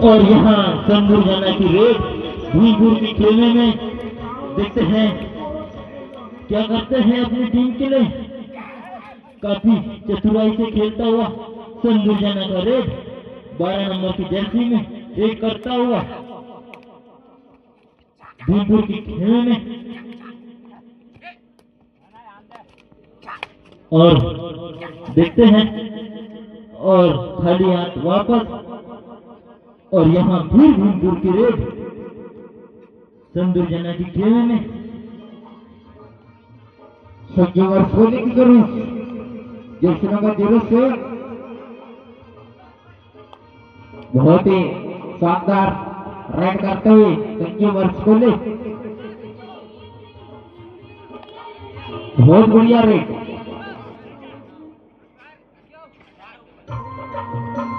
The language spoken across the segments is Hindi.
और यहाँ संदूर जाना की रेड भीमपुर की खेलने में देखते हैं क्या करते हैं अपनी टीम के लिए। काफी चतुराई से खेलता हुआ संदूर जाना का रेड 12 नंबर की जर्सी में रेड करता हुआ भीमपुर की खेलने में। और देखते हैं और खाली हाथ वापस। और यहाँ फिर भीमपुर की रेड संदूर जना की खेलने में। संजय वर्ष बोले की करूँ जर्सी नंबर 0 से बहुत ही शानदार राइड करते हुए संजय वर्ष बोले बहुत बढ़िया रेड।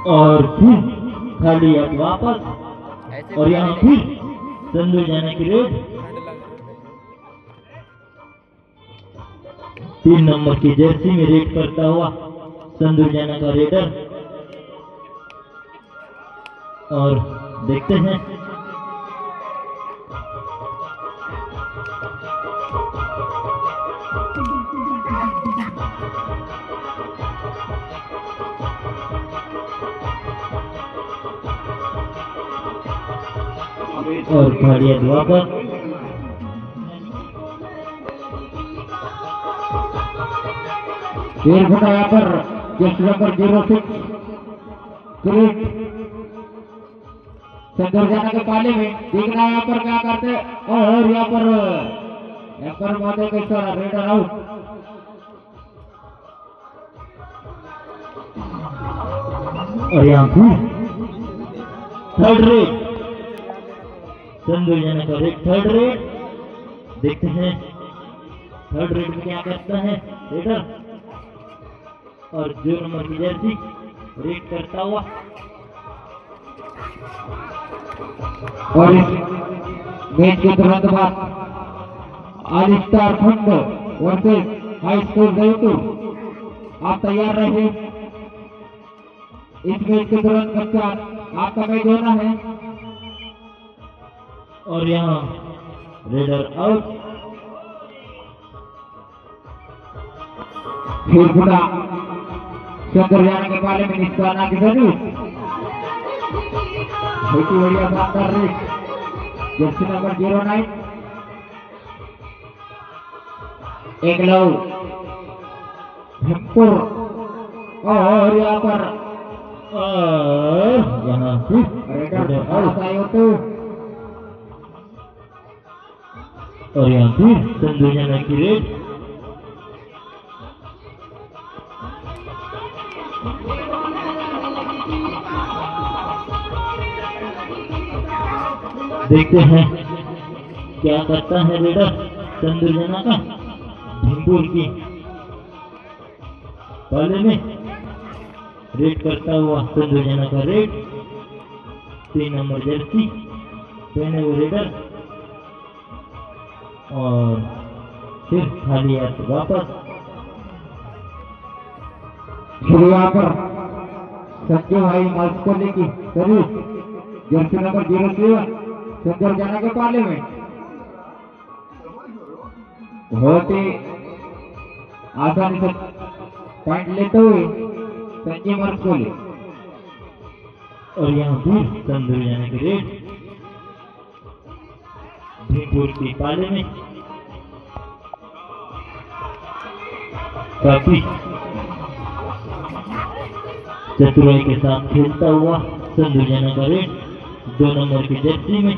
और फिर खाली हाथ वापस। और यहाँ फिर संदूर जाना की रेड 3 नंबर की जर्सी में रेड करता हुआ संदूर जाना का रेडर। और देखते हैं और खाली हाथ वापस। फिर घुटा यहाँ पर जर्सी नंबर 06 क्रिट संदूर जाना के पाले में देखना यहाँ पर क्या करते। और यहाँ पर मौके के सारा रेडर आउट। और यहाँ फिर थर्ड रेड संदूर जाना का रेड थर्ड रेड। देखते हैं थर्ड रेड में क्या करता है रेडर। और 2 नंबर की जर्सी रेड करता हुआ। और इस मैच के तुरंत बाद all star fund versus high school Jaipur आप तैयार रहे। इस मैच के तुरंत पश्चात आपका मैच होना है। और यहाँ रेडर आउट। फिर खुदा संदूर जाना के पाले में निशाना की सर्विस बहुत ही बढ़िया शानदार रेड जर्सी नंबर 09 एक लव भीमपुर। और यहाँ पर रेडर आउट आए तो। और यहाँ फिर संदूर जाना की रेड देखते हैं क्या करता है रेडर संदूर जाना का भीमपुर की पाले में रेड करता हुआ संदूर जाना का रेड 3 नंबर जर्सी पहने हुए रेडर। और फिर खाली हाथ वापस। फिर यहाँ पर संजय भाई मास्कोले की सर्विस जर्सी नंबर 07 संदूर जाना के पाले में बहुत ही आसानी से पॉइंट लेते हुए संजय मास्कोले। और यहाँ फिर संदूर जाना की रेड भीमपुर की पाले में। काफी चतुराई के साथ खेलता हुआ संदूर जाना का रेड 2 नंबर की जर्सी में।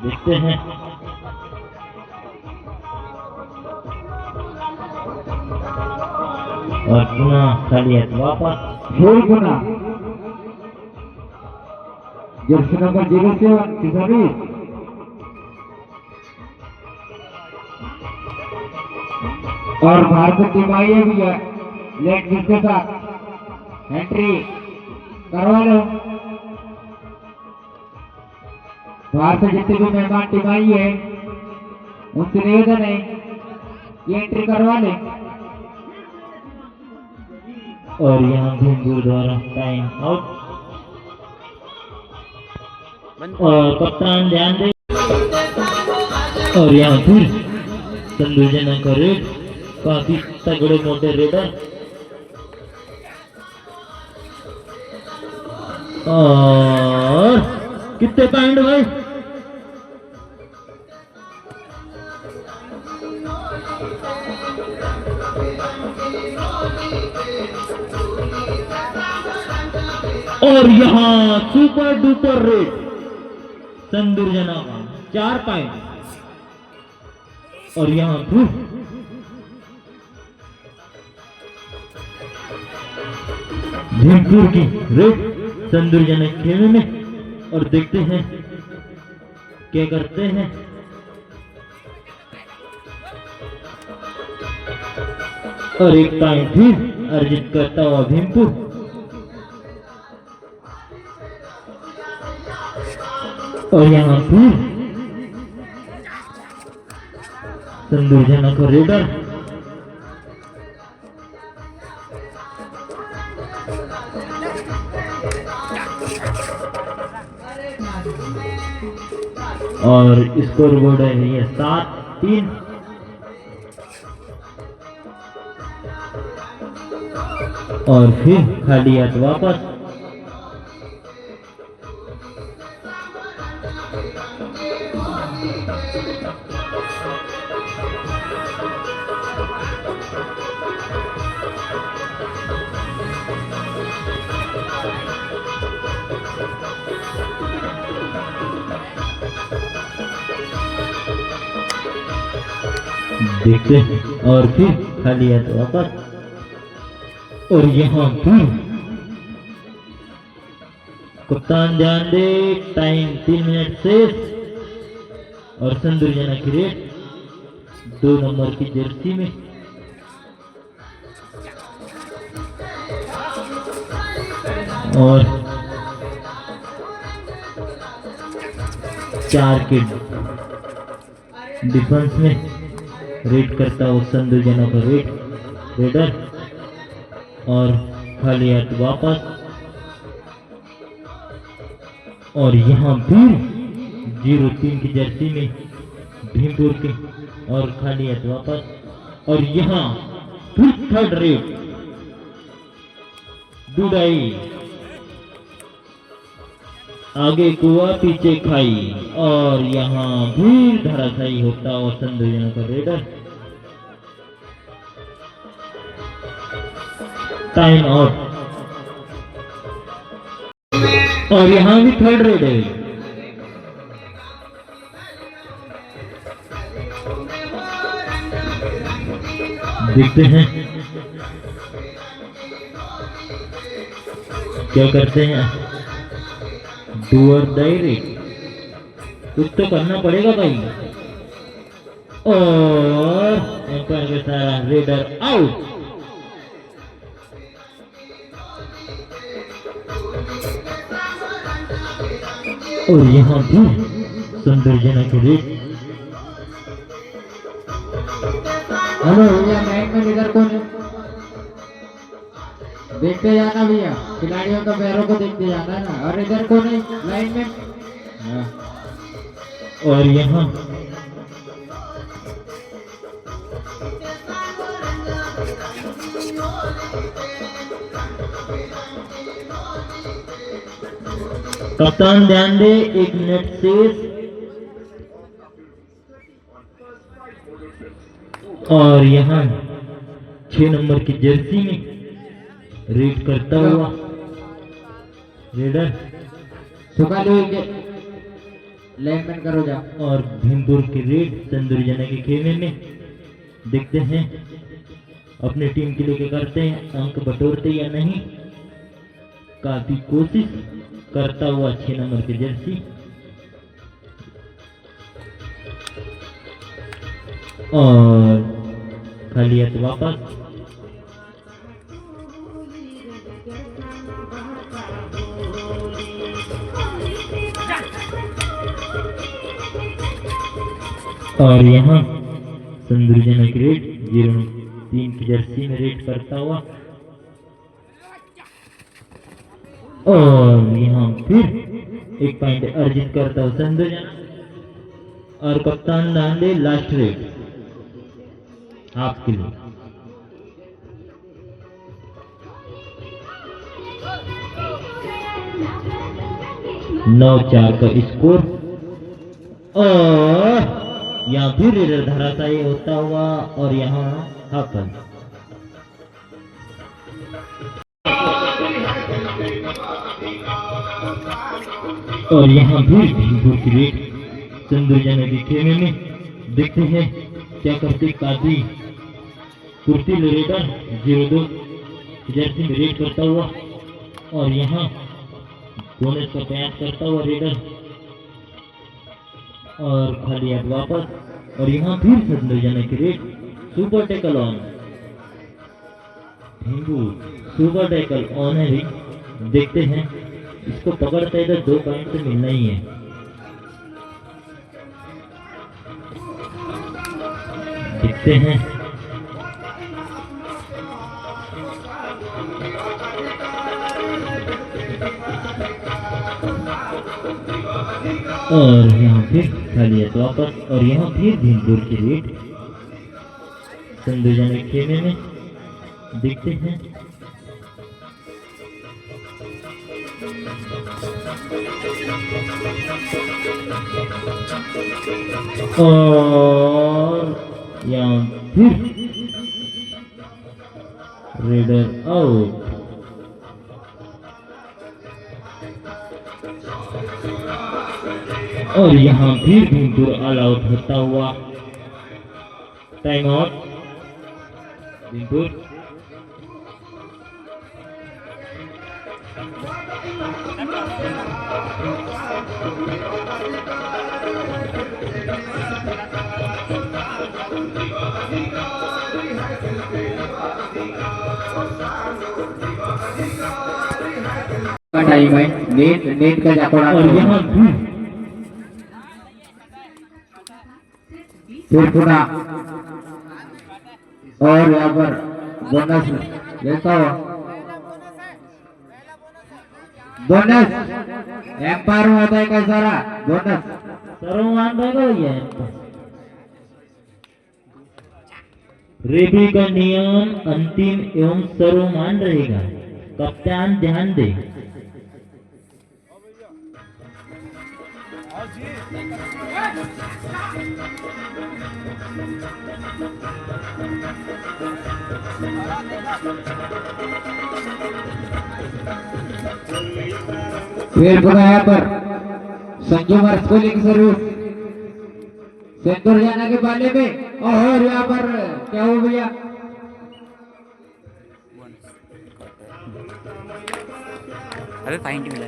देखते हैं और पुनः खाली हाथ वापस। फिर गुना जर्सी नंबर 07 की सर्विस और भारत टीम आई है भैया लेट मिस के साथ एंट्री करवा लो। बाहर से जितने भी मेहमान टीम आई है उनसे निवेदन है ये एंट्री करवा ले। और यहाँ भीमपुर द्वारा टाइम आउट। और कप्तान ध्यान दे। और यहाँ फिर संदू जना का रेड, काफी तगड़े मोटे रेडर। और कितने पॉइंट भाई? और यहाँ सुपर डुपर रेड संदूर जना का 4 पॉइंट। और यहाँ फिर भीमपुर की रेड संदूर जना खेमे में। और देखते हैं क्या करते हैं। और एक पॉइंट फिर अर्जित करता हुआ भीमपुर। और यहाँ फिर संदूर जना का रेडर। और स्कोर बोर्ड है ये 7-3। और फिर खाली हाथ वापस। देखते हैं। और फिर खाली हाथ वापस। और यहाँ फिर कप्तान ध्यान दे, टाइम 3 मिनट शेष। और संदूर जना की रेड 2 नंबर की जर्सी में। और 4 के डिफेंस में रेड करता हुआ संदूर जना का रेडर। और खाली हाथ वापस। और यहाँ फिर 0-3 की जर्सी में भीमपुर के। और खाली हाथ वापस। और यहाँ फिर थर्ड रेड दुडाई। आगे कुआ पीछे खाई। और यहाँ फिर धराशायी होता हुआ संदूर जना का रेडर। Time out. और यहाँ भी थर्ड रेड है। देखते हैं क्या करते हैं। डू और डाई रेड, कुछ तो करना पड़ेगा भाई। और एम्पायर के सारा रेडर आउट। और यहाँ भी संदूर जना की रेड। हेलो भैया, लाइन में इधर कौन है? देखते जाना भैया, खिलाड़ियों का पैरों को देखते जाना है ना। और इधर कौन है लाइन में? और यहाँ कप्तान ध्यान दे, 1 मिनट शेष। और यहाँ 6 नंबर की जर्सी में रेड करता हुआ रेडर। लाइनमैन करो जा। और भीमपुर की रेड संदूर जना के खेमे में। देखते हैं अपनी टीम के लिए क्या करते हैं, अंक बटोरते या नहीं। काफी कोशिश करता हुआ 6 नंबर की जर्सी। और खाली हाथ वापस। और यहाँ संदूर जना की रेड 0-3 की जर्सी में रेड करता हुआ और यहाँ फिर एक पॉइंट अर्जित करता है संजू जाना और कप्तान दांडे लास्ट रेट हाफ के लिए 9-4 का स्कोर। और यहाँ फिर रेडर धराशायी होता हुआ और यहाँ हाफ रन। और यहाँ फिर भीमपुर की रेड चंद्रजा नदी खेमे में देखते हैं क्या करते काजी कुर्ती रेडर 02 जर्सी में रेड करता हुआ और यहाँ बोनस का प्रयास करता हुआ रेडर और खाली हाथ वापस। और यहाँ फिर चंद्रजा की red super tackle on super tackle on है भी देखते हैं इसको पकड़ता है तो 2 पॉइंट से मिलना ही है। देखते हैं और यहाँ फिर खाली है वापस। और यहाँ फिर भीमपुर की रेड संदूजा ने खेमे में देखते हैं और यहाँ फिर रेडर आउट। और यहाँ फिर भीमपुर ऑल आउट होता हुआ टाइम आउट भीमपुर। टाइम है नेट का जाकोड़ा। और यहाँ फिर पुनः और यहाँ पर बोनस लेता हो बोनस एम्पायर होता है कैसा रहा बोनस सर्वमान रहेगा ये रेफरी का नियम अंतिम एवं सर्वमान रहेगा। कप्तान ध्यान दे। फिर पुनः यहाँ पर संजू वर्ष को लेकर सर्विस सेंटर जाना के बाले में और यहाँ पर क्या हो भैया अबे पॉइंट मिला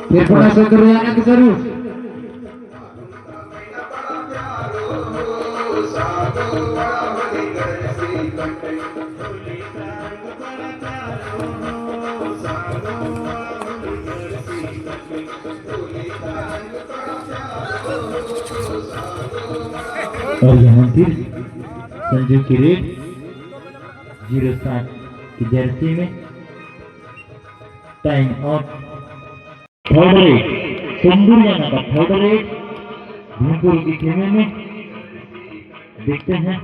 फिर पुनः सेंटर जाना की सर्विस और यहाँ फिर संजू की रेड 07 की जर्सी में टाइम आउट। थर्ड रेड सिंदूर जाना का थर्ड रेड भीमपुर की खेमे में देखते हैं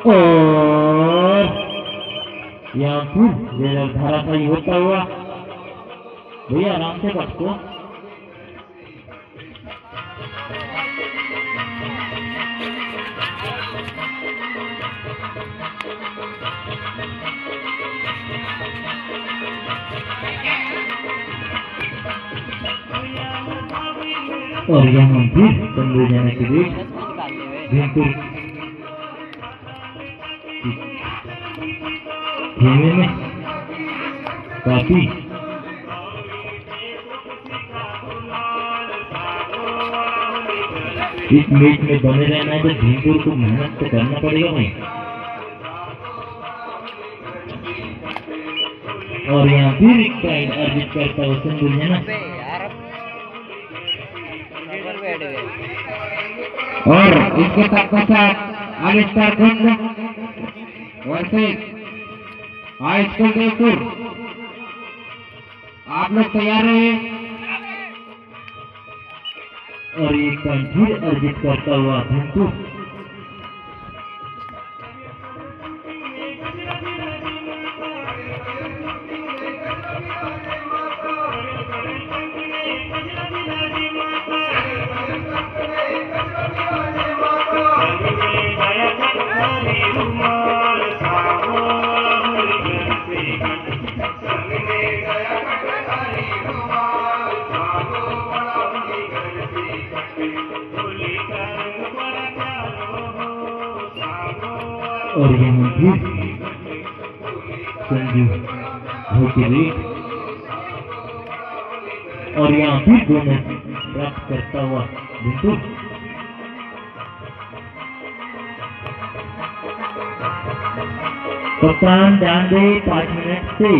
और यहाँ फिर धाराशायी होता हुआ भैया आराम से बचको। और यहाँ फिर संजय जाना की रेड भीमपुर खेमे में काफी इस मैच में बने रहना है तो भीमपुर को मेहनत तो करना पड़ेगा नहीं। और यहाँ फिर एक पॉइंट अर्जित करता है संजय जाना। और इसके तत्पश्चात आलिस्टार कुंड और से हाई स्कूल जयपुर, आप लोग तैयार रहे। और एक पॉइंट फिर अर्जित करता हुआ भीमपुर। और यहाँ भी संजू भोकरी और यहाँ भी दोनों प्राप्त करता हुआ बिंदु। कप्तान ध्यान दे, 5 मिनट से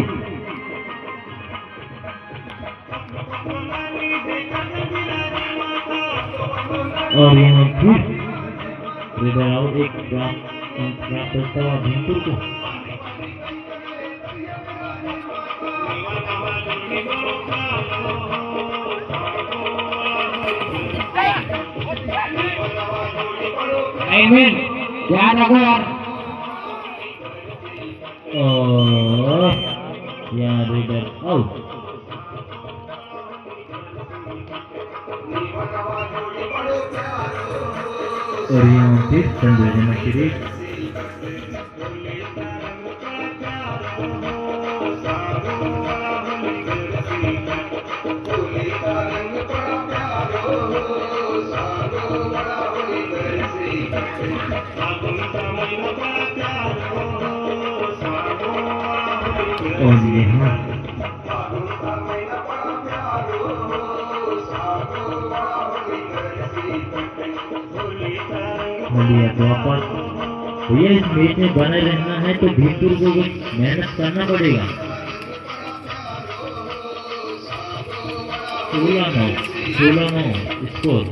और यहाँ फिर एक प्राप्त करता हुआ भिंपुर को। ध्यान रखो यार। और यहाँ रेडर आउट। और यहाँ फिर संयोजन सीरीज और यहाँ वापस भैया इस मैच में बने रहना है तो भीमपुर को मेहनत करना पड़ेगा। 16-9 स्कोर।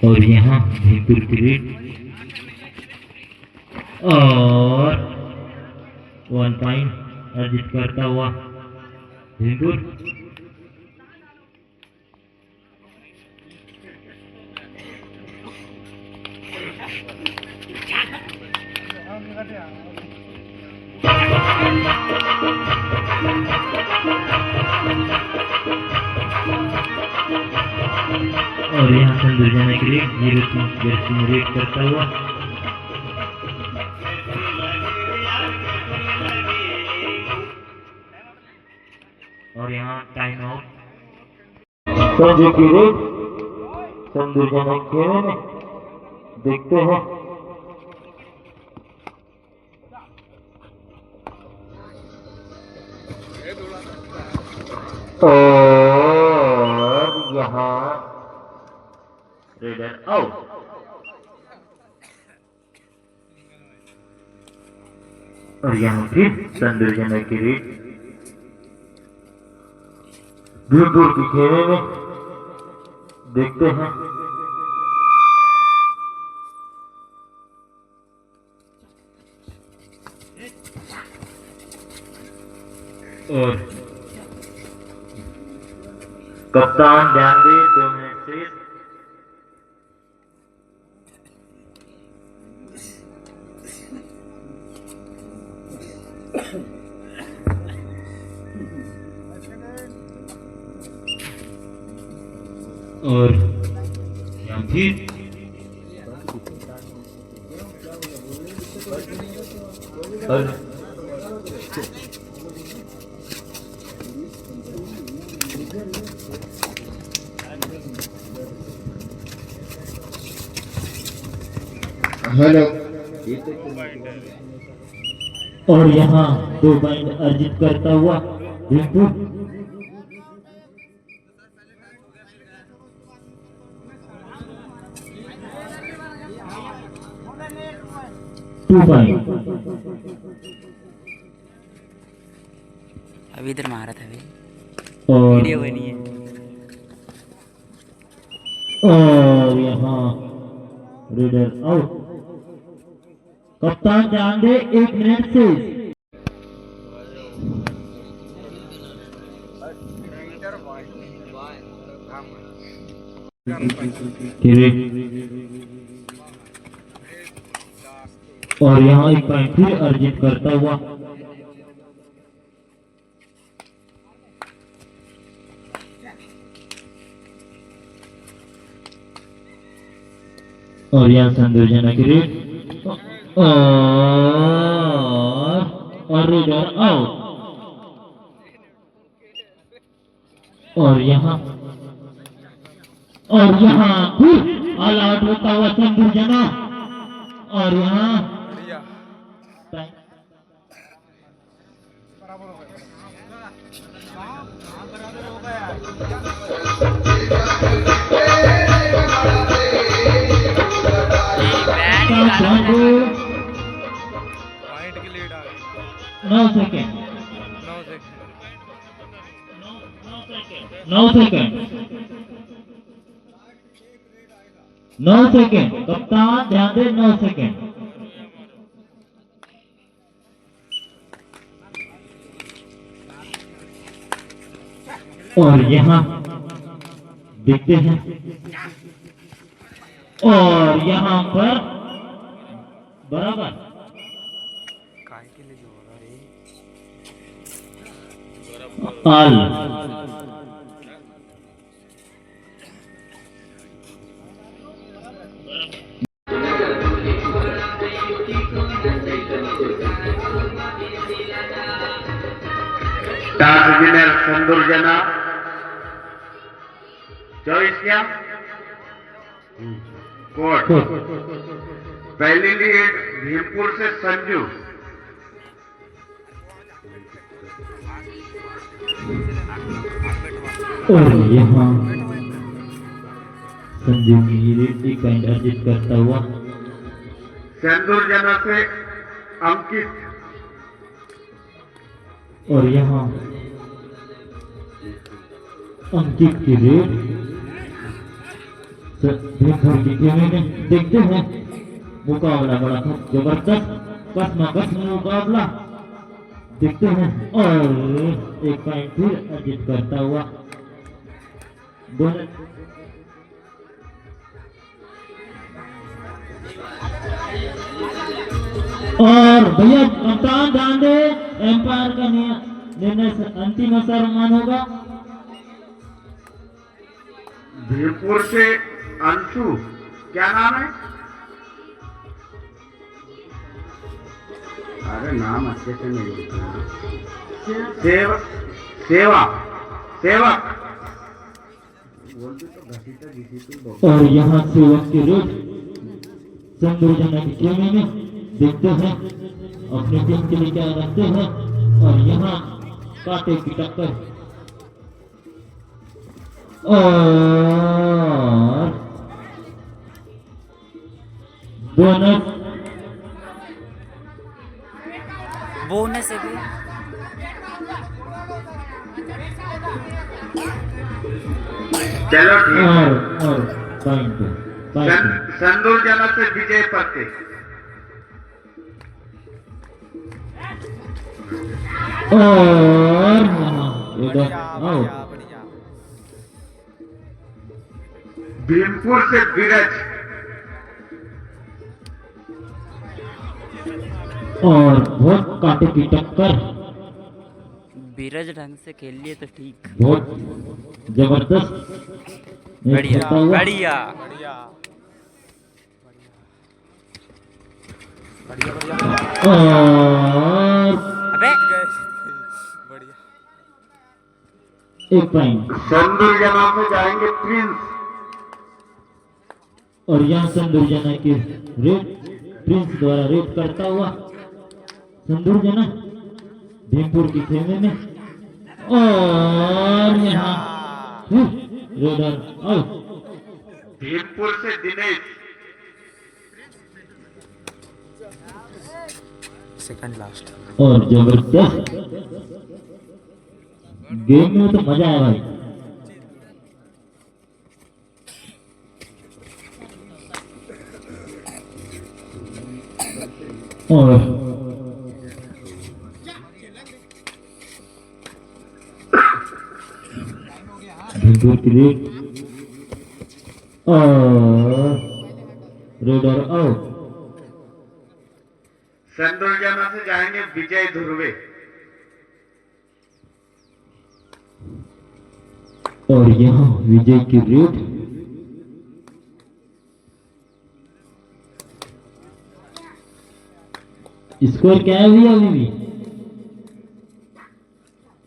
और यहाँ भीमपुर की लीड और 1 पॉइंट अर्जित करता हुआ भीमपुर। और यहाँ संदूर जाने के लिए 0-3 जर्सी में रेड करता हुआ और यहाँ टाइम आउट। संजय की रेड संदूर जाने खेमे में देखते हैं। और यहाँ रेडर आउट। और यहाँ फिर संदूर जाने की रेड दूर की खेमे में देखते हैं। और कप्तान ध्यान दे, 2 मिनट से और यहाँ फिर हेलो। और यहाँ 2 पॉइंट अर्जित करता हुआ भीमपुर। 2 पॉइंट। अभी इधर मारा था अभी और वीडियो बनी है। और यहाँ रेडर आउट। कप्तान ध्यान दे, 1 मिनट से और यहाँ एक पॉइंट फिर अर्जित करता हुआ और यहाँ संदर्जना की रेड और रेडर आउट। और यहाँ फिर ऑल आउट होता हुआ संदर्जना और यहाँ पॉइंट की लीड आ गई। 9 सेकेंड 9 सेकेंड कप्तान ध्यान दे, 9 सेकेंड। और यहाँ देखते हैं और यहाँ पर बराबर काय के लिए जो हो रहा है आल टॉस विनर संदर्जना 24 कोट। पहली लीड भीमपुर से संजू। और यहाँ संजू की रेड पॉइंट अर्जित करता हुआ संदर्जना से अंकित। और यहाँ अंकित की रेड भीमपुर की टीम में देखते हैं मुकाबला बड़ा जबरदस्त कसम मुकाबला देखते हैं और एक पॉइंट फिर अर्जित करता हुआ दोनों। और भैया कप्तान ध्यान दे, एम्पायर का निर्णय अंतिम सर्वमान होगा। भीमपुर से अंशु, क्या नाम है? अरे नाम अच्छे से नहीं लिखा। सेवक बोलते तो घसीटा घसीटी बहुत। और यहाँ सेवक की रेड संदर्जना की टीम में देखते हैं अपनी टीम के लिए क्या रखते हैं। और यहाँ कांटे की टक्कर और बोनस है भी। चलो ठीक है। और पॉइंट संदर्जना से विजय पत्ते। और आउट। भीमपुर से बीरज और बहुत कांटे की टक्कर, बीरज ढंग से खेल लिए तो ठीक। बहुत जबरदस्त बढ़िया होता हुआ। बढ़िया और अबे बढ़िया। एक पॉइंट संदर्जना से जाएंगे प्रिंस। और यहाँ संदर्जना की रेड प्रिंस द्वारा रेड करता हुआ संदर्जना भीमपुर की खेमे में। और यहाँ रेडर आउट। भीमपुर से दिनेश। Second last. और जबरदस्त गेम में तो मजा आया भाई। और भिंगूर की रेड और रेड और आउट। सेंदूर जाना से जाएंगे विजय ध्रुवे। और यहाँ विजय की रेड स्कोर क्या है भैया अभी भी?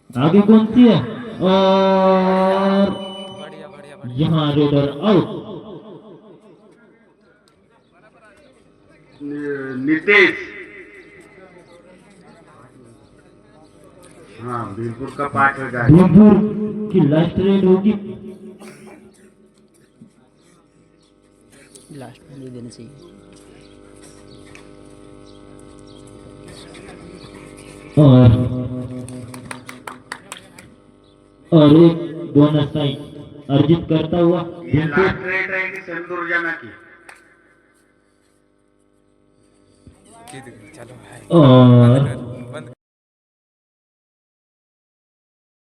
आगे कौन सी है? और बढ़िया बढ़िया बढ़िया। यहाँ रेडर आउट। नितेश, हाँ बीरपुर का 5 हो जाएगा। भीमपुर की लास्ट रेड होगी। लास्ट में नहीं देना चाहिए। और एक बोनस पॉइंट अर्जित करता हुआ ये भीमपुर। लास्ट रेड रहेगी सेंदूर जाना की। चलो भाई। और